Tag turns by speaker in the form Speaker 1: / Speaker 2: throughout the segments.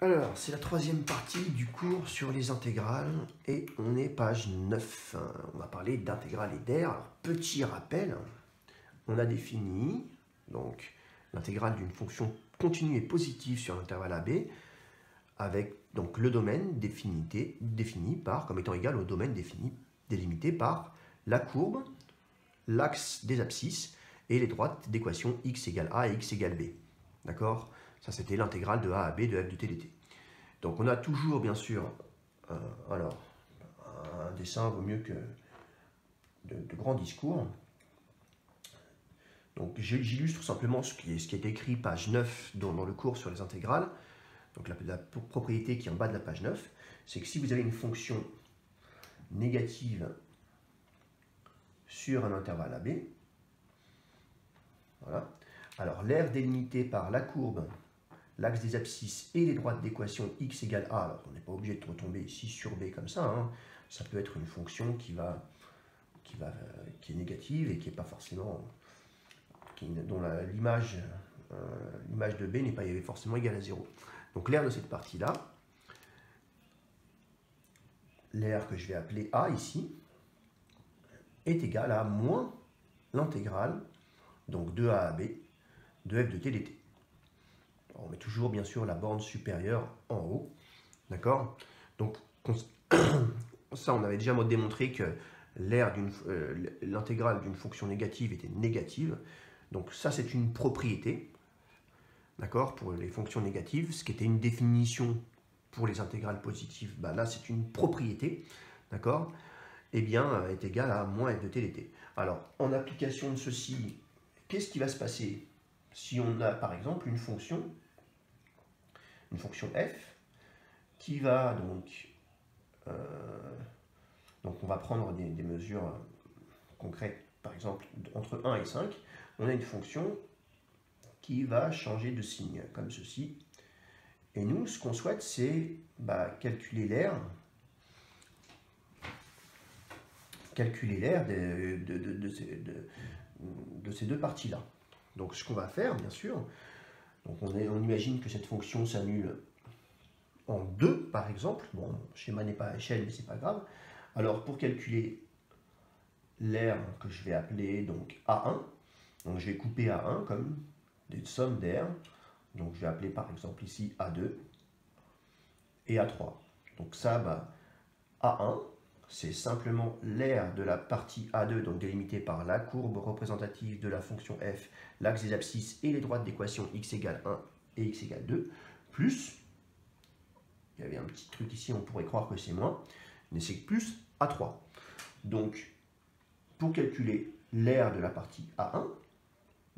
Speaker 1: Alors, c'est la troisième partie du cours sur les intégrales et on est page 9. On va parler d'intégrales et d'air. Alors, petit rappel, on a défini donc l'intégrale d'une fonction continue et positive sur l'intervalle AB avec donc le domaine défini par comme étant égal au domaine délimité par la courbe, l'axe des abscisses et les droites d'équation x égale a et x égale b. D'accord? Ça, c'était l'intégrale de a à b de f de t dt. Donc, on a toujours, bien sûr, alors, un dessin vaut mieux que de grands discours. Donc, j'illustre simplement ce qui est écrit page 9 dans le cours sur les intégrales. Donc, la propriété qui est en bas de la page 9, c'est que si vous avez une fonction négative sur un intervalle AB, voilà, alors l'aire délimitée par la courbe, l'axe des abscisses et les droites d'équation x égale a, alors on n'est pas obligé de retomber ici sur b comme ça, hein. Ça peut être une fonction qui est négative et qui n'est pas forcément, dont l'image de b n'est pas forcément égale à 0. Donc l'aire de cette partie-là, l'aire que je vais appeler a ici, est égale à moins l'intégrale, donc de a à b, de f de t dt. On met toujours, bien sûr, la borne supérieure en haut. D'accord? Donc, ça, on avait déjà démontré que l'intégrale d'une fonction négative était négative. Donc, ça, c'est une propriété. D'accord? Pour les fonctions négatives, ce qui était une définition pour les intégrales positives, bah là, c'est une propriété. D'accord? Eh bien, est égal à moins f de t dt. Alors, en application de ceci, qu'est-ce qui va se passer si on a, par exemple, une fonction f qui va donc on va prendre des mesures concrètes, par exemple entre 1 et 5, on a une fonction qui va changer de signe comme ceci, et nous ce qu'on souhaite c'est calculer l'aire de ces deux parties là. Donc ce qu'on va faire, bien sûr, donc on imagine que cette fonction s'annule en 2, par exemple. Bon, le schéma n'est pas à échelle, mais c'est pas grave. Alors, pour calculer l'aire que je vais appeler donc A1, donc je vais couper A1 comme des sommes d'aires. Donc, je vais appeler par exemple ici A2 et A3. Donc ça, A1, c'est simplement l'aire de la partie A2, donc délimitée par la courbe représentative de la fonction f, l'axe des abscisses et les droites d'équation x égale 1 et x égale 2, plus, il y avait un petit truc ici, on pourrait croire que c'est moins, mais c'est plus A3. Donc, pour calculer l'aire de la partie A1,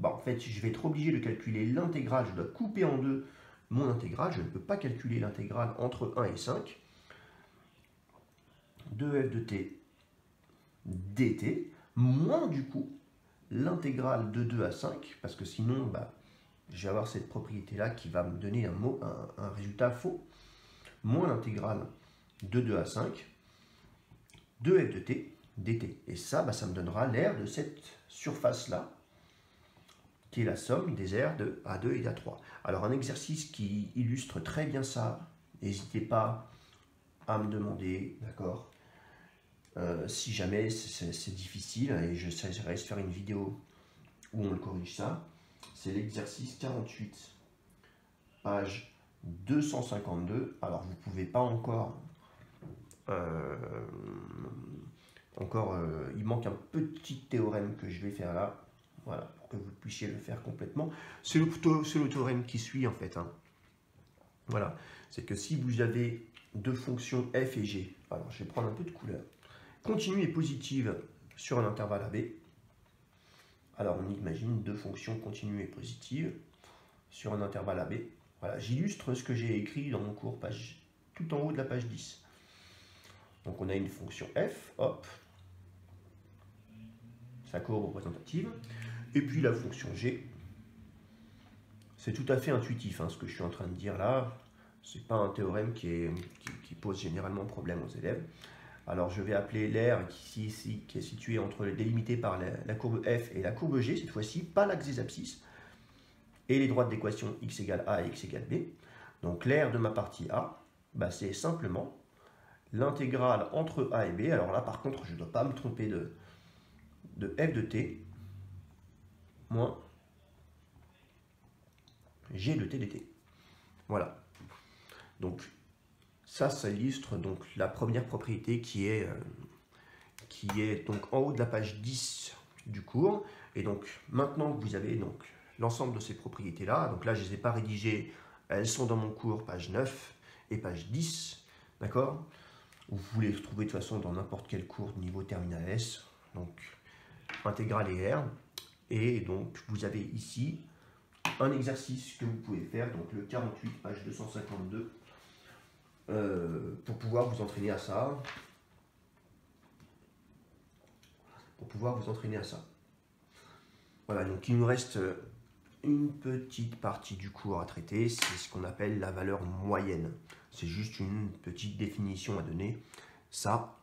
Speaker 1: en fait, je vais être obligé de calculer l'intégrale, je dois couper en deux mon intégrale, je ne peux pas calculer l'intégrale entre 1 et 5, de f de t dt, moins du coup l'intégrale de 2 à 5, parce que sinon, je vais avoir cette propriété-là qui va me donner un résultat faux, moins l'intégrale de 2 à 5 de f de t dt. Et ça, ça me donnera l'aire de cette surface-là, qui est la somme des aires de A2 et A3. Alors, un exercice qui illustre très bien ça, n'hésitez pas à me demander, d'accord, si jamais c'est difficile, et j'essaierai de faire une vidéo où on le corrige ça, c'est l'exercice 48, page 252. Alors, vous ne pouvez pas encore... il manque un petit théorème que je vais faire là, voilà, pour que vous puissiez le faire complètement. C'est le théorème qui suit en fait, hein. Voilà, c'est que si vous avez deux fonctions f et g, alors je vais prendre un peu de couleur, continue et positive sur un intervalle AB, alors on imagine deux fonctions continues et positives sur un intervalle AB. Voilà, j'illustre ce que j'ai écrit dans mon cours, tout en haut de la page 10. Donc on a une fonction f, hop, sa courbe représentative, et puis la fonction g. C'est tout à fait intuitif, hein, ce que je suis en train de dire là. Ce n'est pas un théorème qui pose généralement problème aux élèves. Alors je vais appeler l'aire qui est située délimitée par la courbe f et la courbe g, cette fois-ci, pas l'axe des abscisses, et les droites d'équation x égale a et x égale b. Donc l'air de ma partie A, bah, c'est simplement l'intégrale entre A et B. Alors là, par contre, je ne dois pas me tromper de f de t moins g de t dt. Voilà. Donc ça illustre donc la première propriété qui est donc en haut de la page 10 du cours. Et donc maintenant que vous avez donc l'ensemble de ces propriétés-là, donc là je ne les ai pas rédigées, elles sont dans mon cours, page 9 et page 10, d'accord? Vous pouvez les trouver de toute façon dans n'importe quel cours de niveau terminal S, donc intégrale et R. Et donc vous avez ici un exercice que vous pouvez faire, donc le 48, page 252, pour pouvoir vous entraîner à ça. Voilà, donc il nous reste une petite partie du cours à traiter, c'est ce qu'on appelle la valeur moyenne. C'est juste une petite définition à donner. Ça,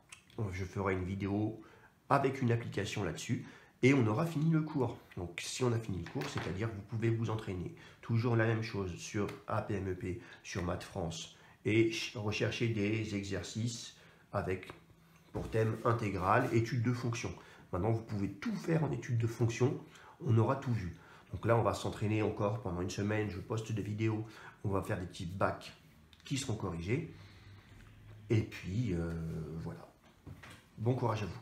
Speaker 1: je ferai une vidéo avec une application là-dessus et on aura fini le cours. Donc si on a fini le cours, c'est-à-dire que vous pouvez vous entraîner. Toujours la même chose sur APMEP, sur Maths France et rechercher des exercices avec pour thème intégral, étude de fonction. Maintenant, vous pouvez tout faire en étude de fonction, on aura tout vu. Donc là, on va s'entraîner encore pendant une semaine, je poste des vidéos, on va faire des petits bacs qui seront corrigés. Et puis, voilà. Bon courage à vous.